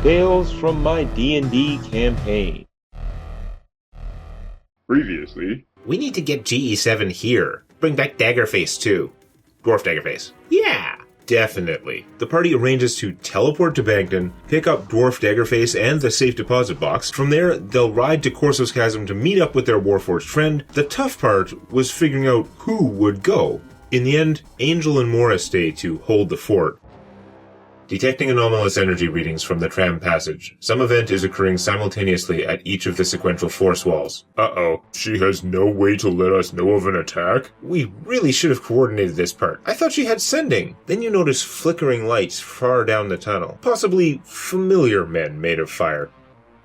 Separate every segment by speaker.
Speaker 1: Tales from my D&D campaign.
Speaker 2: Previously.
Speaker 3: We need to get GE7 here. Bring back Daggerface, too. Dwarf Daggerface. Yeah, definitely. The party arranges to teleport to Bankton, pick up Dwarf Daggerface and the safe deposit box. From there, they'll ride to Corso's Chasm to meet up with their Warforged friend. The tough part was figuring out who would go. In the end, Angel and Mora stay to hold the fort. Detecting anomalous energy readings from the tram passage. Some event is occurring simultaneously at each of the sequential force walls.
Speaker 2: Uh-oh. She has no way to let us know of an attack?
Speaker 3: We really should have coordinated this part. I thought she had sending. Then you notice flickering lights far down the tunnel. Possibly familiar men made of fire.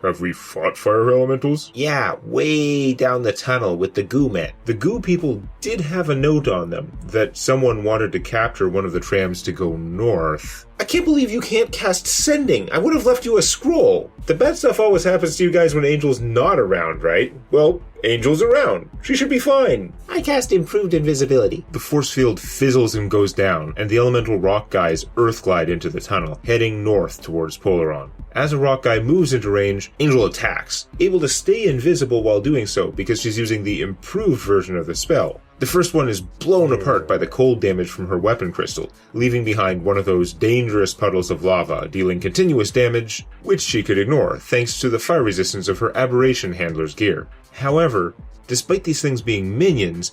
Speaker 2: Have we fought fire elementals?
Speaker 3: Yeah, way down the tunnel with the goo men. The goo people did have a note on them that someone wanted to capture one of the trams to go north. I can't believe you can't cast sending. I would have left you a scroll. The bad stuff always happens to you guys when Angel's not around, right? Well, Angel's around. She should be fine. I cast improved invisibility. The force field fizzles and goes down, and the elemental rock guys earth glide into the tunnel, heading north towards Polaron. As a rock guy moves into range, Angel attacks, able to stay invisible while doing so because she's using the improved version of the spell. The first one is blown apart by the cold damage from her weapon crystal, leaving behind one of those dangerous puddles of lava, dealing continuous damage, which she could ignore thanks to the fire resistance of her aberration handler's gear. However, despite these things being minions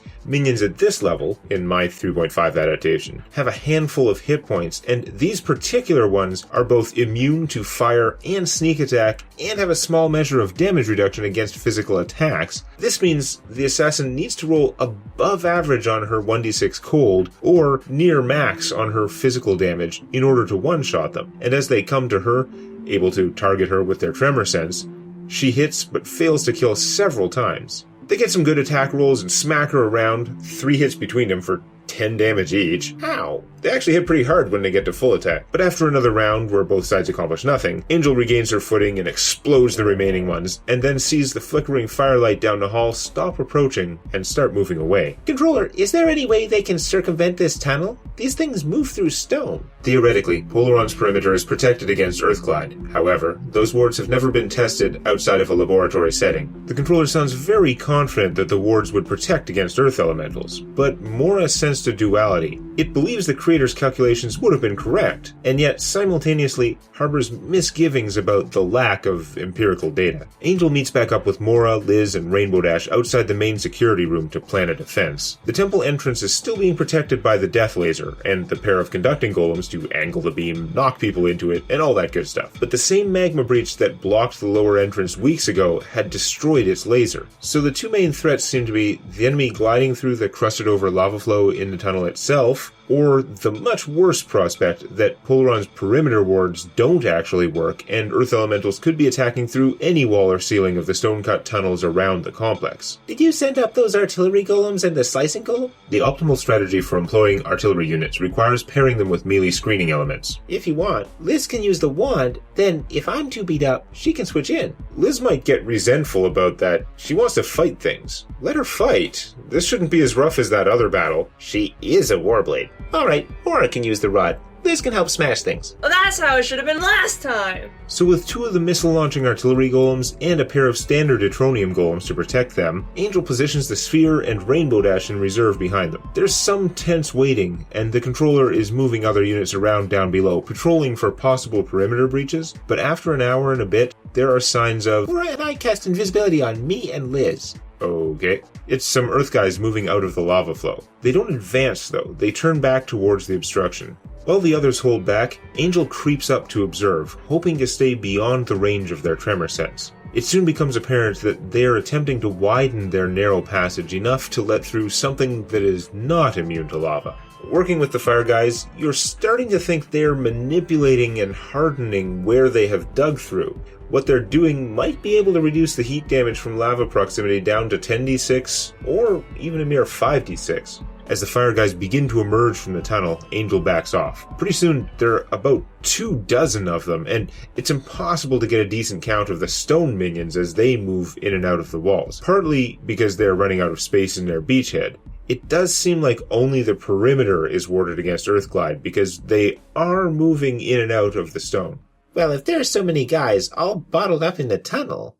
Speaker 3: at this level, in my 3.5 adaptation, have a handful of hit points, and these particular ones are both immune to fire and sneak attack, and have a small measure of damage reduction against physical attacks. This means the assassin needs to roll above average on her 1d6 cold, or near max on her physical damage, in order to one-shot them. And as they come to her, able to target her with their tremor sense, she hits but fails to kill several times. They get some good attack rolls and smack her around, 3 hits between them for 10 damage each. Ow! They actually hit pretty hard when they get to full attack. But after another round where both sides accomplish nothing, Angel regains her footing and explodes the remaining ones, and then sees the flickering firelight down the hall stop approaching and start moving away. Controller, is there any way they can circumvent this tunnel? These things move through stone. Theoretically, Polaron's perimeter is protected against Earthglide. However, those wards have never been tested outside of a laboratory setting. The controller sounds very confident that the wards would protect against Earth elementals, but Mora sensed a duality. It believes the creator's calculations would have been correct, and yet simultaneously harbors misgivings about the lack of empirical data. Angel meets back up with Mora, Liz, and Rainbow Dash outside the main security room to plan a defense. The temple entrance is still being protected by the death laser, and the pair of conducting golems to angle the beam, knock people into it, and all that good stuff. But the same magma breach that blocked the lower entrance weeks ago had destroyed its laser. So the two main threats seem to be the enemy gliding through the crusted over lava flow in the tunnel itself, or the much worse prospect that Polaron's perimeter wards don't actually work, and Earth elementals could be attacking through any wall or ceiling of the stone-cut tunnels around the complex. Did you send up those artillery golems and the slicing golem? The optimal strategy for employing artillery units requires pairing them with melee screening elements. If you want, Liz can use the wand, then if I'm too beat up, she can switch in. Liz might get resentful about that. She wants to fight things. Let her fight. This shouldn't be as rough as that other battle. She is a warblade. Alright, Mora can use the rod. Liz can help smash things.
Speaker 4: Well, that's how it should have been last time!
Speaker 3: So with 2 of the missile-launching artillery golems and a pair of standard Atronium golems to protect them, Angel positions the Sphere and Rainbow Dash in reserve behind them. There's some tense waiting, and the controller is moving other units around down below, patrolling for possible perimeter breaches, but after an hour and a bit, there are signs of, Mora and I cast invisibility on me and Liz. Okay. It's some Earth guys moving out of the lava flow. They don't advance, though. They turn back towards the obstruction. While the others hold back, Angel creeps up to observe, hoping to stay beyond the range of their tremor sense. It soon becomes apparent that they are attempting to widen their narrow passage enough to let through something that is not immune to lava. Working with the fire guys, you're starting to think they're manipulating and hardening where they have dug through. What they're doing might be able to reduce the heat damage from lava proximity down to 10d6, or even a mere 5d6. As the fire guys begin to emerge from the tunnel, Angel backs off. Pretty soon, there are about 24 of them, and it's impossible to get a decent count of the stone minions as they move in and out of the walls, partly because they're running out of space in their beachhead. It does seem like only the perimeter is warded against Earthglide, because they are moving in and out of the stone. Well, if there are so many guys all bottled up in the tunnel,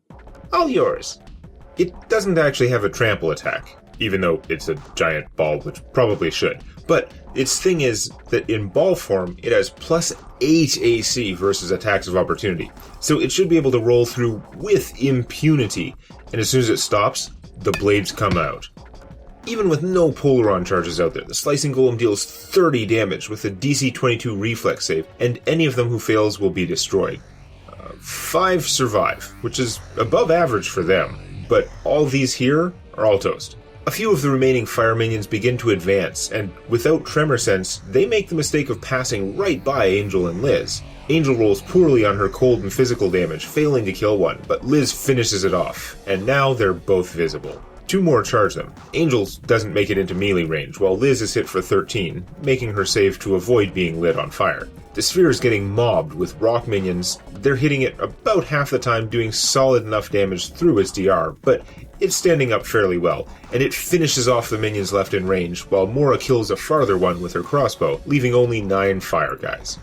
Speaker 3: all yours. It doesn't actually have a trample attack, even though it's a giant ball, which probably should. But its thing is that in ball form, it has +8 AC versus attacks of opportunity. So it should be able to roll through with impunity, and as soon as it stops, the blades come out. Even with no Polaron charges out there, the Slicing Golem deals 30 damage with a DC 22 reflex save, and any of them who fails will be destroyed. 5 survive, which is above average for them, but all these here are all toast. A few of the remaining fire minions begin to advance, and without Tremor Sense, they make the mistake of passing right by Angel and Liz. Angel rolls poorly on her cold and physical damage, failing to kill one, but Liz finishes it off, and now they're both visible. 2 more charge them. Angel doesn't make it into melee range, while Liz is hit for 13, making her save to avoid being lit on fire. The sphere is getting mobbed with rock minions. They're hitting it about half the time, doing solid enough damage through its DR, but it's standing up fairly well, and it finishes off the minions left in range, while Mora kills a farther one with her crossbow, leaving only 9 fire guys.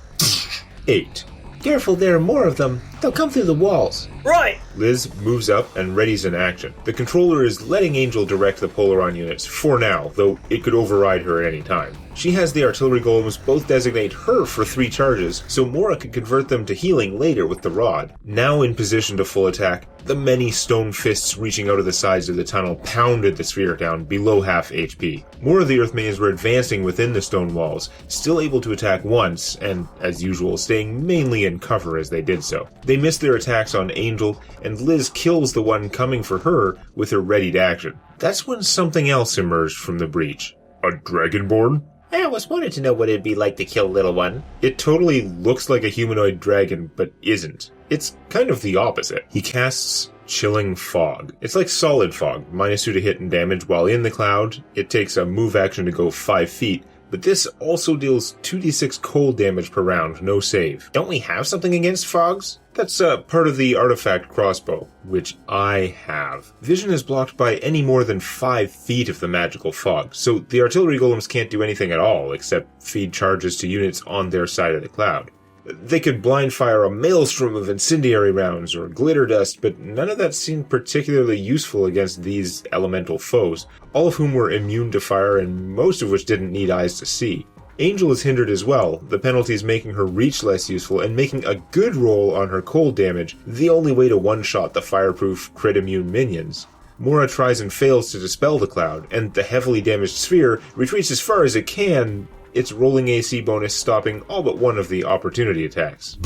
Speaker 3: 8. Careful, there are more of them. They'll come through the walls.
Speaker 4: Right!
Speaker 3: Liz moves up and readies an action. The controller is letting Angel direct the Polaron units for now, though it could override her at any time. She has the artillery golems both designate her for 3 charges, so Mora could convert them to healing later with the rod. Now in position to full attack, the many stone fists reaching out of the sides of the tunnel pounded the sphere down below half HP. More of the Earth minions were advancing within the stone walls, still able to attack once, and, as usual, staying mainly in cover as they did so. They missed their attacks on Angel, and Liz kills the one coming for her with her readied action. That's when something else emerged from the breach.
Speaker 2: A Dragonborn?
Speaker 3: I always wanted to know what it'd be like to kill little one. It totally looks like a humanoid dragon, but isn't. It's kind of the opposite. He casts Chilling Fog. It's like solid fog, -2 to hit and damage while in the cloud. It takes a move action to go 5 feet, but this also deals 2d6 cold damage per round, no save. Don't we have something against fogs? That's part of the artifact crossbow, which I have. Vision is blocked by any more than 5 feet of the magical fog, so the artillery golems can't do anything at all except feed charges to units on their side of the cloud. They could blind fire a maelstrom of incendiary rounds or glitter dust, but none of that seemed particularly useful against these elemental foes, all of whom were immune to fire and most of which didn't need eyes to see. Angel is hindered as well, the penalties making her reach less useful and making a good roll on her cold damage the only way to one-shot the fireproof crit-immune minions. Mora tries and fails to dispel the cloud, and the heavily damaged sphere retreats as far as it can, its rolling AC bonus stopping all but one of the opportunity attacks.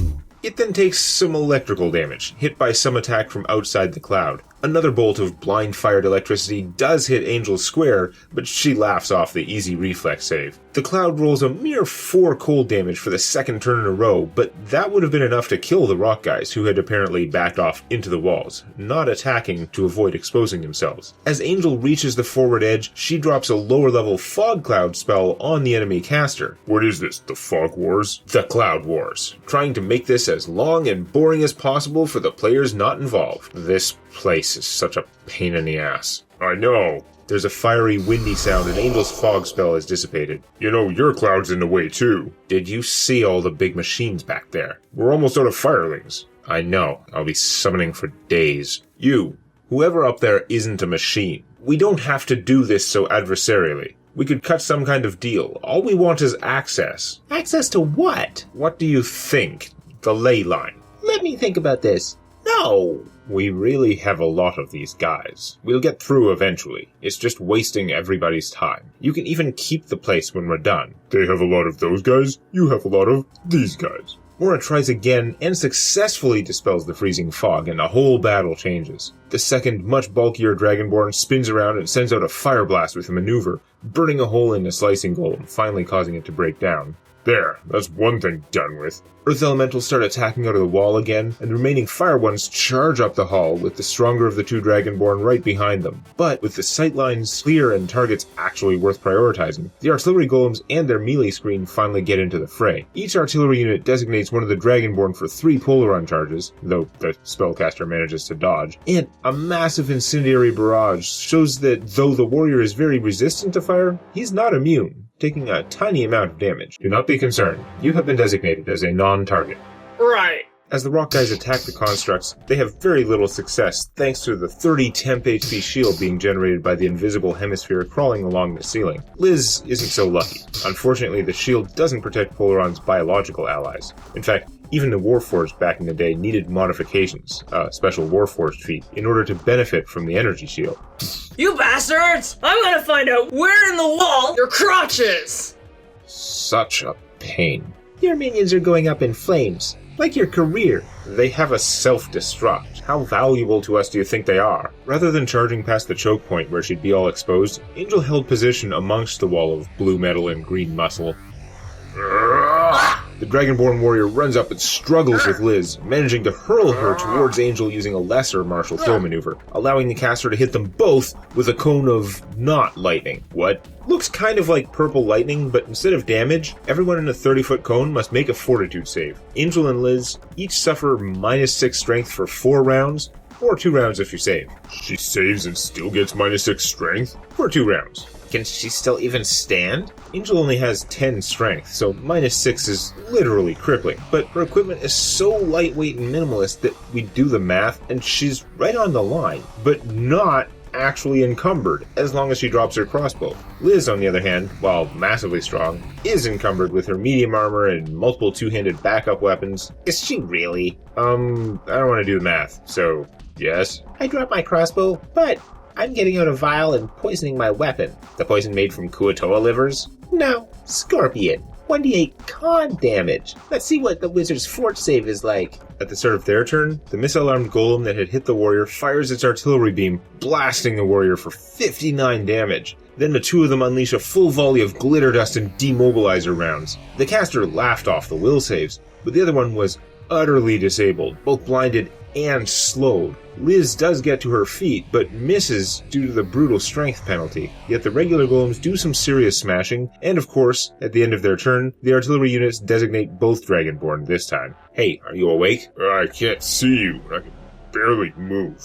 Speaker 3: It then takes some electrical damage, hit by some attack from outside the cloud. Another bolt of blind-fired electricity does hit Angel square, but she laughs off the easy reflex save. The cloud rolls a mere 4 cold damage for the second turn in a row, but that would have been enough to kill the rock guys, who had apparently backed off into the walls, not attacking to avoid exposing themselves. As Angel reaches the forward edge, she drops a lower-level fog cloud spell on the enemy caster.
Speaker 2: What is this, the Fog Wars?
Speaker 3: The Cloud Wars, trying to make this as long and boring as possible for the players not involved. This place is such a pain in the ass.
Speaker 2: I know.
Speaker 3: There's a fiery, windy sound, and Angel's fog spell is dissipated.
Speaker 2: You know, your cloud's in the way, too.
Speaker 3: Did you see all the big machines back there?
Speaker 2: We're almost out of firelings.
Speaker 3: I know. I'll be summoning for days. You, whoever up there isn't a machine. We don't have to do this so adversarially. We could cut some kind of deal. All we want is access. Access to what? What do you think? The ley line. Let me think about this. No! We really have a lot of these guys. We'll get through eventually. It's just wasting everybody's time. You can even keep the place when we're done.
Speaker 2: They have a lot of those guys. You have a lot of these guys.
Speaker 3: Mora tries again and successfully dispels the freezing fog, and the whole battle changes. The second, much bulkier Dragonborn spins around and sends out a fire blast with a maneuver, burning a hole in the Slicing Golem, finally causing it to break down.
Speaker 2: There, that's one thing done with.
Speaker 3: Earth elementals start attacking out of the wall again, and the remaining fire ones charge up the hall with the stronger of the 2 Dragonborn right behind them. But with the sightlines clear and targets actually worth prioritizing, the artillery golems and their melee screen finally get into the fray. Each artillery unit designates one of the Dragonborn for 3 Polaron charges, though the spellcaster manages to dodge, and a massive incendiary barrage shows that though the warrior is very resistant to fire, he's not immune, taking a tiny amount of damage. Do not be concerned. You have been designated as a non-target.
Speaker 4: Right.
Speaker 3: As the rock guys attack the constructs, they have very little success thanks to the 30 temp HP shield being generated by the invisible hemisphere crawling along the ceiling. Liz isn't so lucky. Unfortunately, the shield doesn't protect Polaron's biological allies. In fact, even the Warforged back in the day needed modifications, a special Warforged feat, in order to benefit from the energy shield.
Speaker 4: You bastards! I'm gonna find out where in the wall your crotch is!
Speaker 3: Such a pain. Your minions are going up in flames. Like your career. They have a self-destruct. How valuable to us do you think they are? Rather than charging past the choke point where she'd be all exposed, Angel held position amongst the wall of blue metal and green muscle. The Dragonborn warrior runs up and struggles with Liz, managing to hurl her towards Angel using a lesser martial throw maneuver, allowing the caster to hit them both with a cone of not lightning. What? Looks kind of like purple lightning, but instead of damage, everyone in a 30-foot cone must make a fortitude save. Angel and Liz each suffer -6 strength for 4 rounds, or 2 rounds if you save.
Speaker 2: She saves and still gets -6 strength?
Speaker 3: For 2 rounds. Can she still even stand? Angel only has 10 strength, so -6 is literally crippling. But her equipment is so lightweight and minimalist that we do the math, and she's right on the line, but not actually encumbered, as long as she drops her crossbow. Liz, on the other hand, while massively strong, is encumbered with her medium armor and multiple two-handed backup weapons. Is she really? I don't want to do the math, so yes. I dropped my crossbow, but I'm getting out a vial and poisoning my weapon. The poison made from Kuatoa livers? No, Scorpion. 1d8 con damage. Let's see what the wizard's fort save is like. At the start of their turn, the missile-armed golem that had hit the warrior fires its artillery beam, blasting the warrior for 59 damage. Then the two of them unleash a full volley of glitter dust and demobilizer rounds. The caster laughed off the will saves, but the other one was utterly disabled, both blinded and slowed. Liz does get to her feet, but misses due to the brutal strength penalty. Yet the regular golems do some serious smashing, and of course, at the end of their turn, the artillery units designate both Dragonborn this time. Hey, are you awake?
Speaker 2: I can't see you. I can barely move.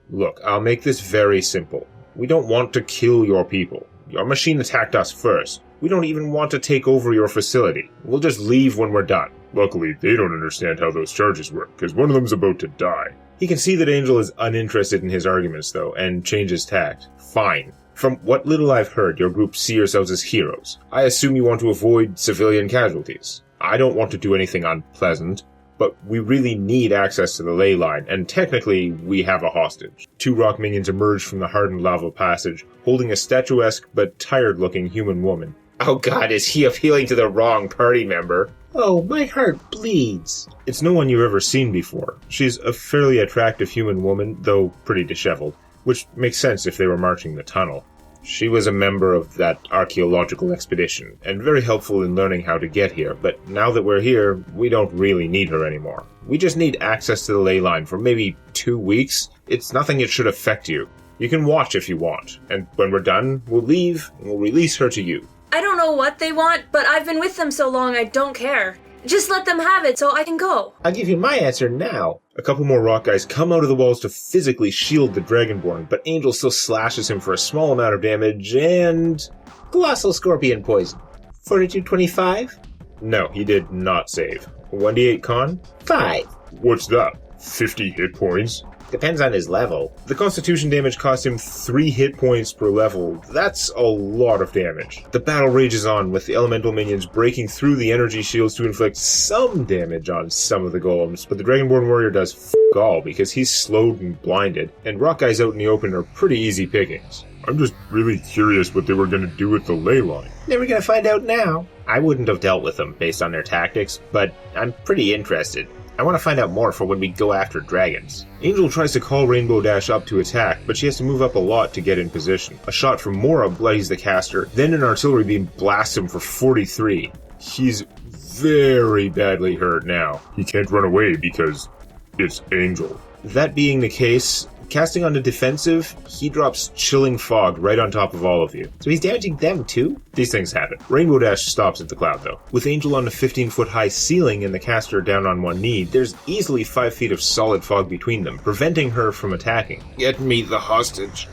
Speaker 3: Look, I'll make this very simple. We don't want to kill your people. Your machine attacked us first. We don't even want to take over your facility. We'll just leave when we're done.
Speaker 2: Luckily, they don't understand how those charges work, because one of them's about to die.
Speaker 3: He can see that Angel is uninterested in his arguments, though, and changes tact. Fine. From what little I've heard, your group see yourselves as heroes. I assume you want to avoid civilian casualties. I don't want to do anything unpleasant, but we really need access to the ley line, and technically, we have a hostage. 2 rock minions emerge from the hardened lava passage, holding a statuesque but tired-looking human woman. Oh god, is he appealing to the wrong party member? Oh, my heart bleeds. It's no one you've ever seen before. She's a fairly attractive human woman, though pretty disheveled, which makes sense if they were marching the tunnel. She was a member of that archaeological expedition, and very helpful in learning how to get here, but now that we're here, we don't really need her anymore. We just need access to the ley line for maybe 2 weeks. It's nothing that should affect you. You can watch if you want, and when we're done, we'll leave, and we'll release her to you.
Speaker 4: I don't know what they want, but I've been with them so long I don't care. Just let them have it so I can go.
Speaker 3: I'll give you my answer now. A couple more rock guys come out of the walls to physically shield the Dragonborn, but Angel still slashes him for a small amount of damage and... Colossal Scorpion Poison. Fortitude 25? No, he did not save. 1d8 con? 5.
Speaker 2: What's that? 50 hit points?
Speaker 3: Depends on his level. The constitution damage cost him 3 hit points per level. That's a lot of damage. The battle rages on, with the elemental minions breaking through the energy shields to inflict some damage on some of the golems, but the Dragonborn warrior does f*** all because he's slowed and blinded, and rock guys out in the open are pretty easy pickings.
Speaker 2: I'm just really curious what they were going to do with the ley line.
Speaker 3: Never gonna find out now. I wouldn't have dealt with them based on their tactics, but I'm pretty interested. I want to find out more for when we go after dragons. Angel tries to call Rainbow Dash up to attack, but she has to move up a lot to get in position. A shot from Mora bloodies the caster, then an artillery beam blasts him for 43. He's very badly hurt now.
Speaker 2: He can't run away because it's Angel.
Speaker 3: That being the case, casting on the defensive, he drops Chilling Fog right on top of all of you. So he's damaging them too? These things happen. Rainbow Dash stops at the cloud though. With Angel on a 15-foot high ceiling and the caster down on one knee, there's easily 5 feet of solid fog between them, preventing her from attacking. Get me the hostage.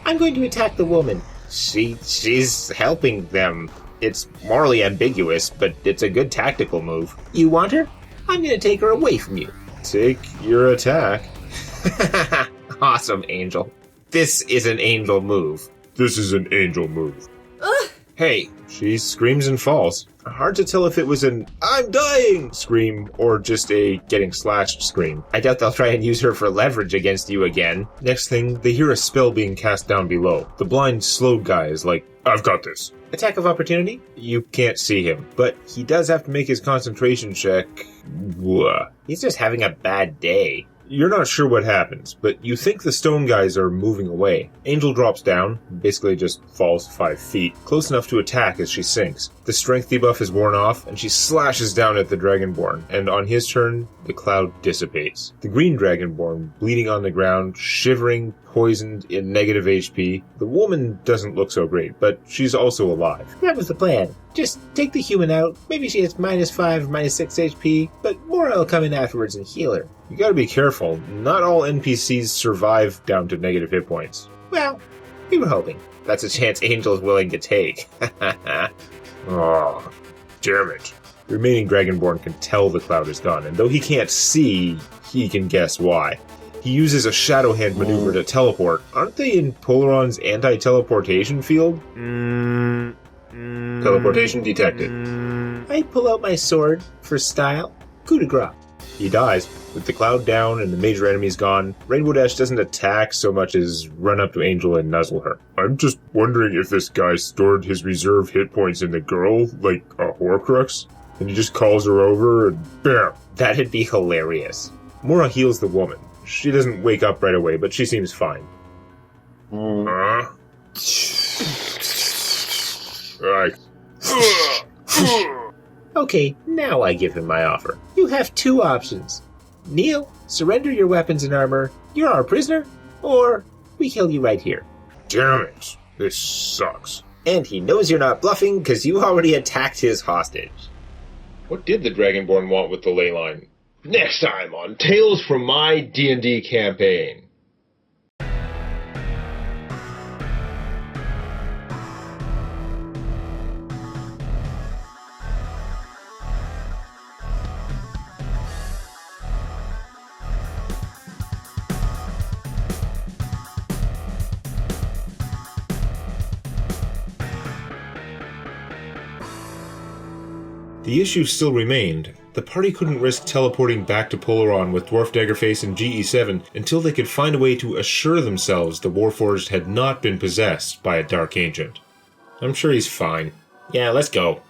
Speaker 3: I'm going to attack the woman. She's helping them. It's morally ambiguous, but it's a good tactical move. You want her? I'm gonna take her away from you.
Speaker 2: Take your attack.
Speaker 3: Awesome, Angel. This is an Angel move.
Speaker 2: This is an Angel move.
Speaker 4: Ugh.
Speaker 3: Hey,
Speaker 2: She screams and falls.
Speaker 3: hard to tell if it was an "I'm dying" scream or just a getting slashed scream. I doubt they'll try and use her for leverage against you again. Next thing, they hear a spell being cast down below. The blind slowed guy is like,
Speaker 2: I've got this.
Speaker 3: attack of opportunity? You can't see him, but he does have to make his concentration check. Blah. He's just having a bad day. You're not sure what happens, but you think the stone guys are moving away. Angel drops down, basically just falls 5 feet, close enough to attack as she sinks. The strength debuff is worn off, and she slashes down at the Dragonborn, and on his turn, the cloud dissipates. The green Dragonborn, bleeding on the ground, shivering, poisoned, in negative HP. The woman doesn't look so great, but she's also alive. That was the plan. Just take the human out. Maybe she has -5 or -6 HP, but Mora will come in afterwards and heal her. You gotta be careful. Not all NPCs survive down to negative hit points. Well, we were hoping. That's a chance Angel's willing to take.
Speaker 2: Oh, damn it.
Speaker 3: The remaining Dragonborn can tell the cloud is gone, and though he can't see, he can guess why. He uses a shadow hand maneuver to teleport. Aren't they in Polaron's anti-teleportation field? Teleportation detected. I pull out my sword for style. Coup de grace. He dies. With the cloud down and the major enemies gone, Rainbow Dash doesn't attack so much as run up to Angel and nuzzle her.
Speaker 2: I'm just wondering if this guy stored his reserve hit points in the girl, like a Horcrux, and he just calls her over and bam!
Speaker 3: That'd be hilarious. Mora heals the woman. She doesn't wake up right away, but she seems fine.
Speaker 2: Huh?
Speaker 3: Okay, now I give him my offer. You have 2 options. Kneel, surrender your weapons and armor, you're our prisoner, or we kill you right here.
Speaker 2: Damn it. This sucks.
Speaker 3: And he knows you're not bluffing because you already attacked his hostage.
Speaker 1: What did the Dragonborn want with the ley line? Next time on Tales from My D&D Campaign.
Speaker 3: The issue still remained. The party couldn't risk teleporting back to Polaron with Dwarf Daggerface and GE7 until they could find a way to assure themselves the Warforged had not been possessed by a Dark Ancient. I'm sure he's fine. Yeah, let's go.